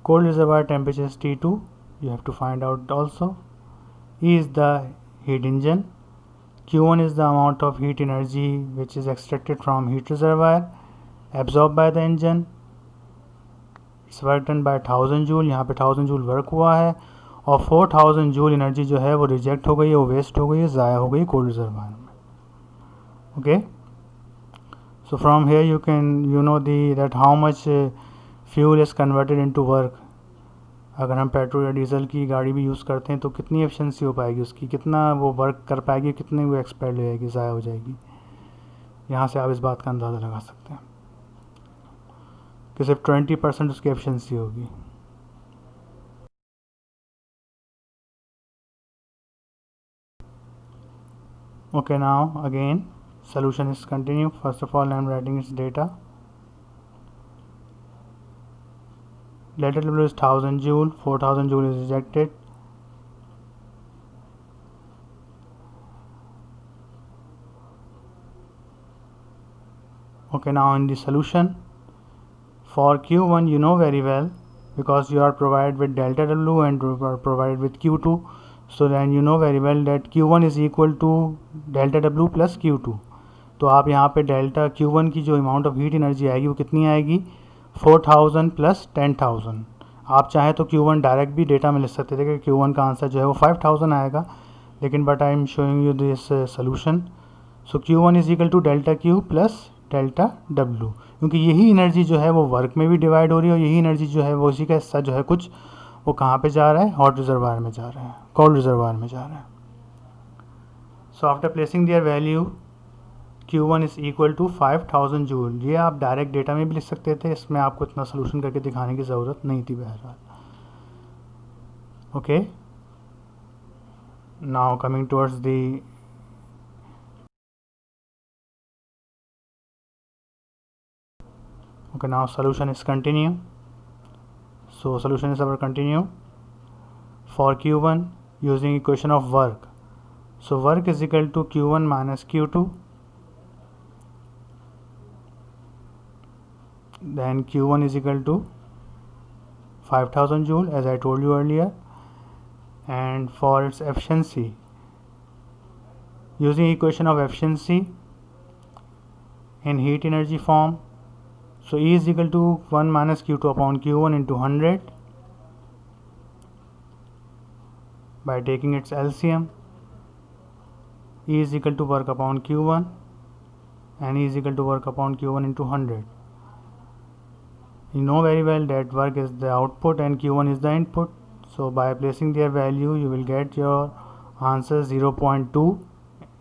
cold reservoir temperature is T2 you have to find out also. E is the heat engine, Q1 is the amount of heat energy which is extracted from heat reservoir absorbed by the engine, it's work done by 1000 joule, यहाँ पे 1000 joule work हुआ है और 4000 joule energy जो है वो reject हो गई है, वो वेस्ट हो गई है, ज़ाया हो गई कोल्ड रिजर्वायर में। Okay, so from here you can that how much fuel is converted into work। अगर हम पेट्रोल या डीजल की गाड़ी भी यूज़ करते हैं तो कितनी एफिशिएंसी हो पाएगी उसकी, कितना वो वर्क कर पाएगी, कितनी वो एक्सपायर हो जाएगी, ज़ाया हो जाएगी। यहाँ से आप इस बात का अंदाज़ा लगा सकते हैं कि सिर्फ 20% उसकी एफिशिएंसी होगी। Okay, now again solution is continue. First of all, I am writing its data. Delta W is 1000 joule, 4000 joule is rejected. Okay, now in the solution for Q1 you know very well because you are provided with delta W and you are provided with Q2, so then you know very well that Q1 is equal to delta W plus Q2। तो आप यहाँ पे delta Q1 की जो amount of heat energy आएगी वो कितनी आएगी, 4000 प्लस 10000। आप चाहें तो Q1 डायरेक्ट भी डेटा में लिख सकते थे कि Q1 का आंसर जो है वो 5000 आएगा, लेकिन but I am showing you this solution. So Q1 is equal to delta Q plus delta W, क्योंकि यही एनर्जी जो है वो वर्क में भी डिवाइड हो रही है और यही एनर्जी जो है वो उसी का हिस्सा जो है कुछ वो कहाँ पे जा रहा है, हॉट रिजर्वायर में जा रहा है, कोल्ड रिजर्वायर में जा रहा है। So after placing their value Q1 is equal to 5000 joule. ये आप डायरेक्ट डेटा में भी लिख सकते थे, इसमें आपको इतना सोल्यूशन करके दिखाने की ज़रूरत नहीं थी बहरहाल। Okay, now coming towards the okay, now solution is continue. So solution is our continue for Q1 using equation of work. So work is equal to Q1 minus Q2, then Q1 is equal to 5000 joule as I told you earlier, and for its efficiency using equation of efficiency in heat energy form, so E is equal to 1 minus Q2 upon Q1 into 100 by taking its LCM. E is equal to work upon Q1 and E is equal to work upon Q1 into 100. You know very well that work is the output and Q1 is the input. So by placing their value you will get your answer 0.2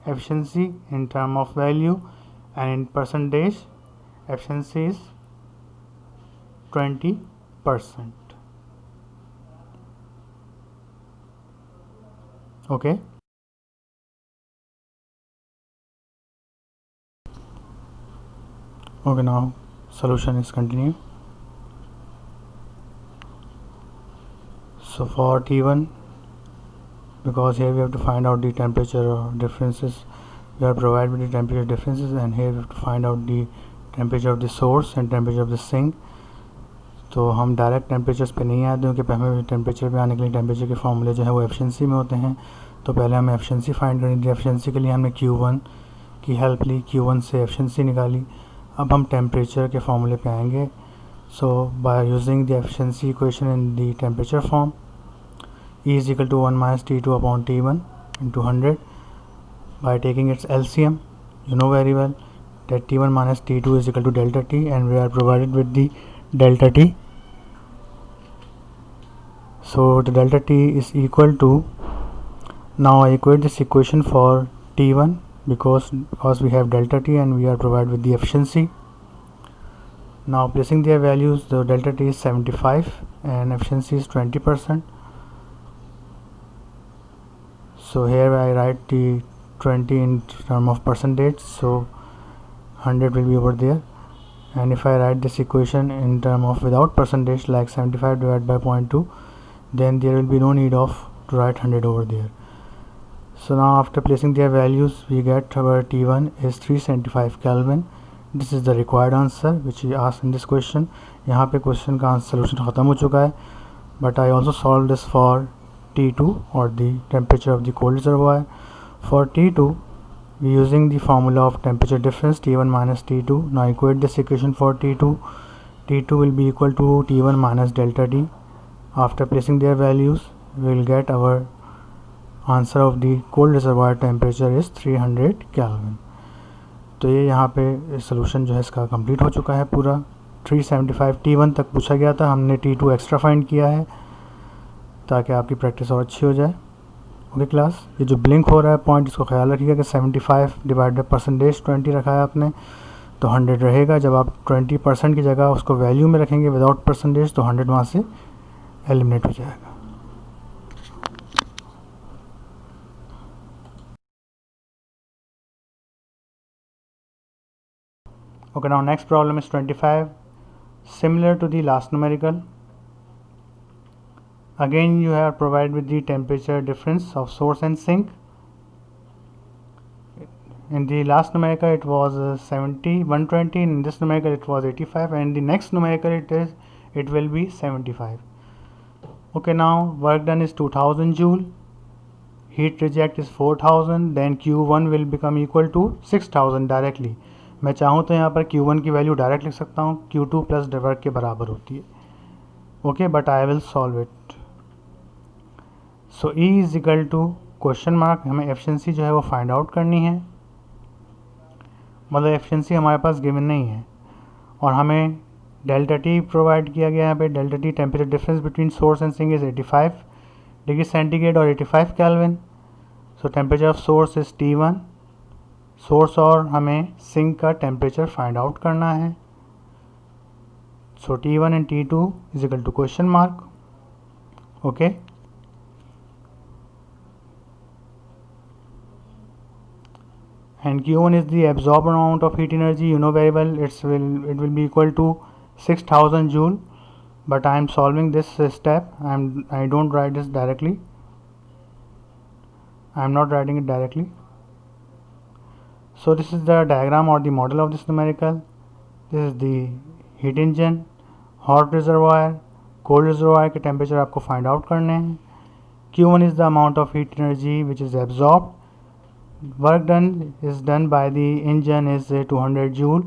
efficiency in term of value, and in percentage efficiency is 20%. Okay. Okay, now solution is continue. So for T1, because here we have to find out the temperature differences, we are provided with the temperature differences, and here we have to find out the temperature of the source and temperature of the sink. तो हम direct temperatures पे नहीं आते क्योंकि हमें temperature पे आने के लिए टेम्परेचर के फॉर्मूले जो है वो एफिशिएंसी में होते हैं। तो पहले हमें एफिशिएंसी फाइंड करनी थी, एफिशिएंसी के लिए हमने Q1 की हेल्प ली, Q1 से एफिशिएंसी निकाली। अब हम टेम्परेचर के फॉर्मूले पे आएंगे। So by using the efficiency equation in the temperature form, E is equal to 1 minus T2 upon T1 into 100 by taking its LCM. You know very well that T1 minus T2 is equal to delta T, and we are provided with the delta T. So the delta T is equal to, now I equate this equation for T1 because we have delta T and we are provided with the efficiency. Now placing their values, the delta T is 75 and efficiency is 20%. So here I write the 20 in term of percentage, so 100 will be over there. And if I write this equation in term of without percentage, like 75 divided by 0.2, then there will be no need of to write 100 over there. So now after placing their values, we get our T1 is 375 Kelvin. This is the required answer which we asked in this question. यहाँ पे question का solution ख़त्म हो चुका है, but I also solved this for T2 or the temperature of the cold reservoir. For T2, we using the formula of temperature difference T1 minus T2. Now equate this equation for T2. T2 will be equal to T1 minus delta T. After placing their values, we will get our answer of the cold reservoir temperature is 300 Kelvin. तो ये यहाँ पे solution जो है इसका complete हो चुका है पूरा. 375 T1 तक पूछा गया था, हमने T2 एक्स्ट्रा फाइंड किया है ताकि आपकी प्रैक्टिस और अच्छी हो जाए. ओके क्लास, ये जो ब्लिंक हो रहा है पॉइंट, इसको ख्याल रखिएगा कि 75 डिवाइड बाई परसेंटेज 20 रखा है आपने, तो 100 रहेगा. जब आप 20% की जगह उसको वैल्यू में रखेंगे विदाउट परसेंटेज, तो 100 वहाँ से एलिमिनेट हो जाएगा. Okay, now next problem is 25. Similar to the last numerical, again you have provided with the temperature difference of source and sink. In the last numerical it was 70, 120. In this numerical it was 85, and the next numerical it will be 75. Okay, now work done is 2000 joule, heat reject is 4000, then Q1 will become equal to 6000 directly. मैं चाहूँ तो यहाँ पर Q1 की value direct लिख सकता हूँ, Q2 plus work के बराबर होती है. Okay, but I will solve it. So E is equal to question mark. हमें एफिशिएंसी जो है वो फाइंड आउट करनी है, मतलब एफिशिएंसी हमारे पास गिवन नहीं है, और हमें डेल्टा टी प्रोवाइड किया गया है. यहाँ पे delta T temperature difference between source and sink is 85 degree centigrade और 85 Kelvin. So temperature of source is T1. Source और हमें सिंक का टेम्परेचर फाइंड आउट करना है. So T1 and T2 is equal to question mark. Okay, and Q1 is the absorbed amount of heat energy. You know very well it will be equal to 6000 joule, but I am solving this step. I don't write this directly. I am not writing it directly. So this is the diagram or the model of this numerical. This is the heat engine, hot reservoir, cold reservoir के temperature आपको find out करने हैं. Q1 is the amount of heat energy which is absorbed. Work done is done by the engine is 200 joule,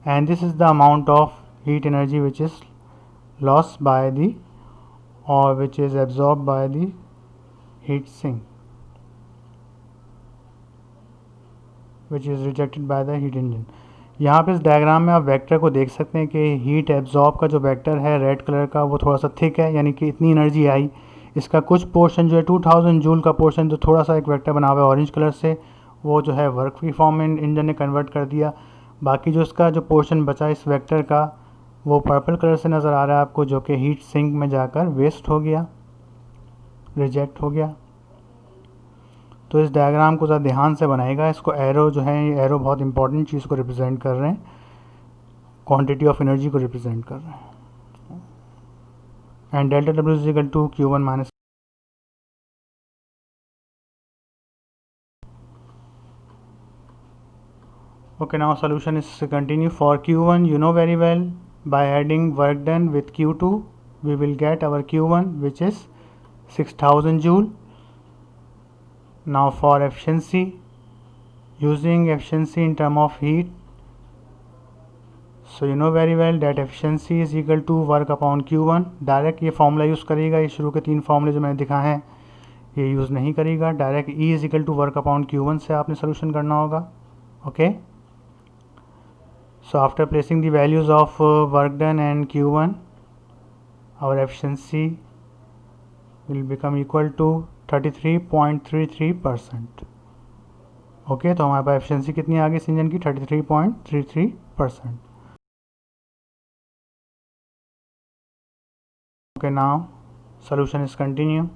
and this is the amount of heat energy which is lost by the or which is absorbed by the heat sink, which is rejected by the heat engine. यहाँ पे इस diagram में आप vector को देख सकते हैं कि हीट एब्जॉर्ब का जो वेक्टर है रेड कलर का वो थोड़ा सा थिक है, यानी कि इतनी एनर्जी आई. इसका कुछ पोर्शन जो है 2000 जूल का पोर्शन जो थोड़ा सा एक वेक्टर बना हुआ है ऑरेंज कलर से, वो जो है वर्क की फॉर्म में इंजन ने कन्वर्ट कर दिया. बाकी जो इसका जो पोर्शन बचा इस वेक्टर का वो पर्पल कलर से नज़र आ रहा है आपको, जो कि हीट सिंक में जाकर वेस्ट हो गया, रिजेक्ट हो गया. तो इस डायग्राम को ज़रा ध्यान से बनाएगा. इसको एरो जो है, ये एरो बहुत इंपॉर्टेंट चीज़ को रिप्रेजेंट कर रहे हैं, क्वांटिटी ऑफ एनर्जी को रिप्रेजेंट कर रहे हैं. And delta W is equal to Q1 minus. Okay, now solution is continue. For Q1, you know very well, by adding work done with Q2 we will get our Q1 which is 6000 joule. Now for efficiency, using efficiency in term of heat, so you know very well that efficiency is equal to work upon Q1. Direct ये formula use करेगा, ये शुरू के 3 फॉर्मूले जो मैंने दिखाए हैं ये यूज़ नहीं करेगा. Direct E is equal to work upon Q1 से आपने सोल्यूशन करना होगा. Okay, so after placing the values of work done and Q1, our efficiency will become equal to 33.33%. Okay, तो हमारे पास एफिशिएंसी कितनी आ गई इस इंजन की 33.33%. Okay, now solution is continue.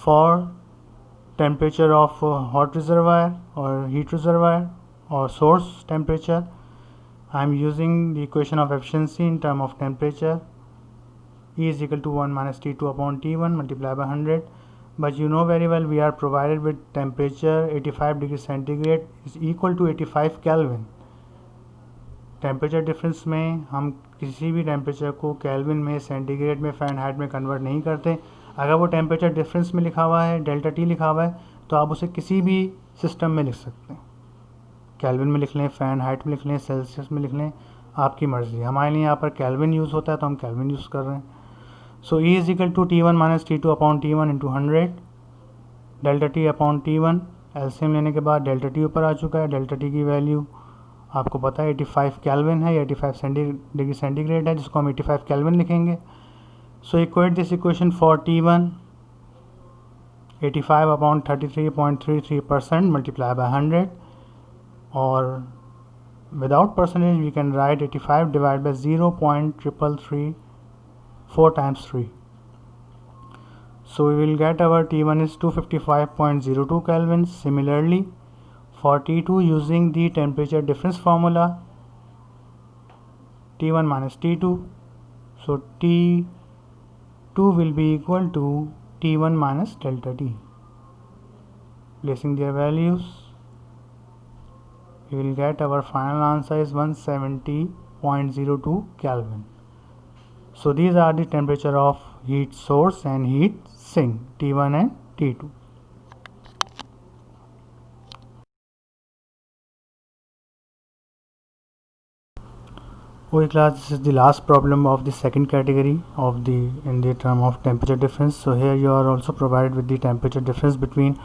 For temperature of hot reservoir or heat reservoir or source temperature, I am using the equation of efficiency in term of temperature. E is equal to 1 minus T2 upon T1 multiplied by 100. But you know very well we are provided with temperature 85 degree centigrade is equal to 85 Kelvin. Temperature difference में हम किसी भी temperature को kelvin में, centigrade में, Fahrenheit में convert नहीं करते. अगर वो टेम्परेचर डिफरेंस में लिखा हुआ है, डेल्टा टी लिखा हुआ है, तो आप उसे किसी भी सिस्टम में लिख सकते हैं. केल्विन में लिख लें, फ़ारेनहाइट में लिख लें, सेल्सियस में लिख लें, आपकी मर्ज़ी. हमारे लिए यहाँ पर केल्विन यूज़ होता है तो हम केल्विन यूज़ कर रहे हैं. So E is equal to T1 minus T2 upon T1 into 100. Delta T upon T1 LCM लेने के बाद डेल्टा टी ऊपर आ चुका है. डेल्टा टी की वैल्यू आपको पता है 85 केल्विन है या 85 डिग्री सेंटीग्रेड है, जिसको हम 85 केल्विन लिखेंगे. So equate this equation for T1 85 upon 33.33% multiply by 100, और without percentage we can write 85 divided by 0.333 4 times 3. So we will get our T1 is 255.02 Kelvin. Similarly, for T2 using the temperature difference formula, T1 minus T2, so T2 will be equal to T1 minus delta T. Placing their values, we will get our final answer is 170.02 Kelvin. So these are the temperature of heat source and heat sink, T1 and T2. Okay class, this is the last problem of the second category of in the term of temperature difference. So here you are also provided with the temperature difference between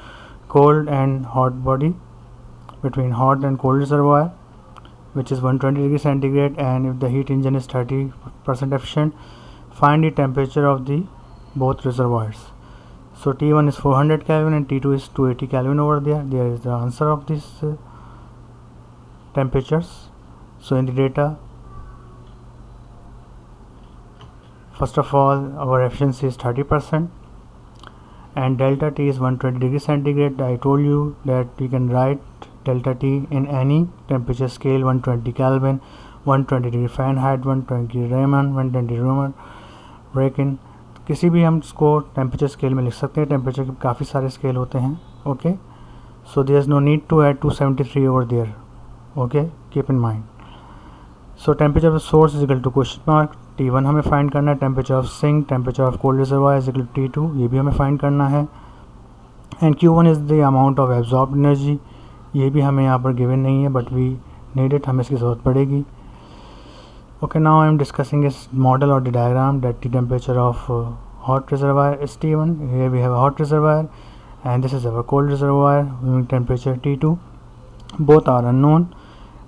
cold and hot body, between hot and cold reservoir, which is 120 degree centigrade, and if the heat engine is 30% efficient, find the temperature of the both reservoirs. So T1 is 400 Kelvin and T2 is 280 Kelvin over there. There is the answer of these temperatures. So in the data, first of all, our efficiency is 30% and delta T is 120 degree centigrade. I told you that we can write delta T in any temperature scale: 120 Kelvin, 120 degree Fahrenheit, 120 Raman, 120 Roman Rakin. किसी भी हम इसको temperature scale में लिख सकते हैं. Temperature के काफ़ी सारे स्केल होते हैं. Okay, so there is no need to add 273 over there. Okay, keep in mind. So temperature of source is equal to question mark. T1 हमें फाइंड करना है. Temperature of sink, temperature of cold reservoir is equal to T2, ये भी हमें find करना है. And Q1 is the amount of absorbed energy, ये भी हमें यहाँ पर गिवन नहीं है, बट वी नीड इट, हमें इसकी ज़रूरत पड़ेगी. Okay, now I am discussing this model or the diagram that the temperature of hot reservoir is T1. Here we have a hot reservoir and this is our cold reservoir with temperature T2. Both are unknown,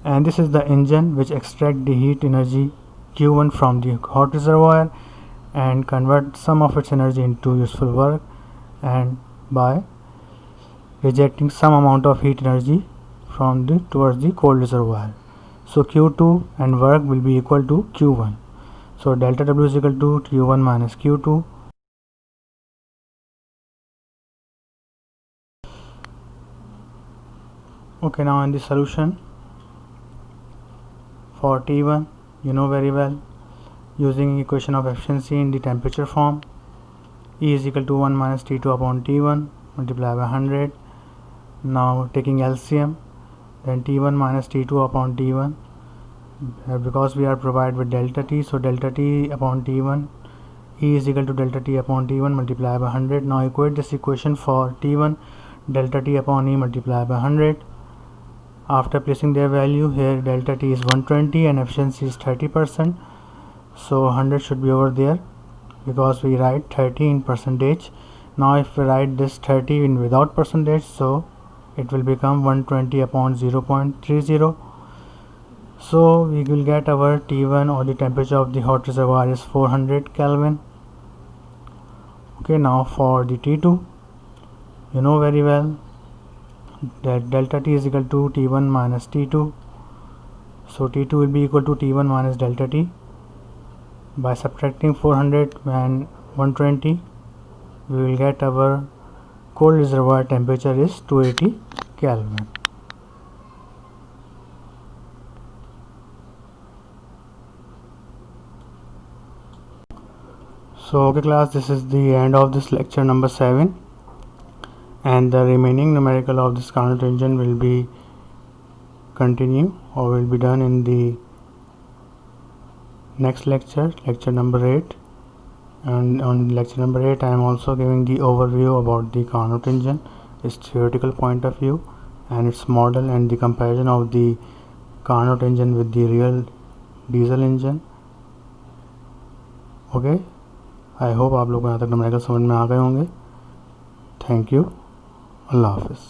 and this is the engine which extract the heat energy Q1 from the hot reservoir and convert some of its energy into useful work, and by rejecting some amount of heat energy from towards the cold reservoir. So Q2 and work will be equal to Q1. So delta W is equal to Q1 minus Q2. Okay, now in the solution for T1, you know very well, using equation of efficiency in the temperature form, E is equal to 1 minus T2 upon T1 multiplied by 100. Now taking LCM, then T1 minus T2 upon T1, because we are provided with delta T, so delta T upon T1, E is equal to delta T upon T1 multiplied by 100. Now equate this equation for T1, delta T upon E multiplied by 100. After placing their value here, delta T is 120 and efficiency is 30%, so 100 should be over there because we write 30 in percentage. Now if we write this 30 in without percentage, so it will become 120 upon 0.30. So we will get our T1 or the temperature of the hot reservoir is 400 Kelvin. Okay, now for the T2, you know very well that delta T is equal to T1 minus T2. So T2 will be equal to T1 minus delta T. By subtracting 400 and 120, we will get our cold reservoir temperature is 280 Kelvin. So okay class, this is the end of this lecture number 7, and the remaining numerical of this Carnot engine will be continue or will be done in the next lecture, lecture number 8. And on lecture number 8 I am also giving the overview about the Carnot engine, its theoretical point of view and its model, and the comparison of the Carnot engine with the real diesel engine. Okay, I hope आप लोग को यहाँ तक numerical समझ में आ गए होंगे. Thank you. अल्लाह हाफिज़.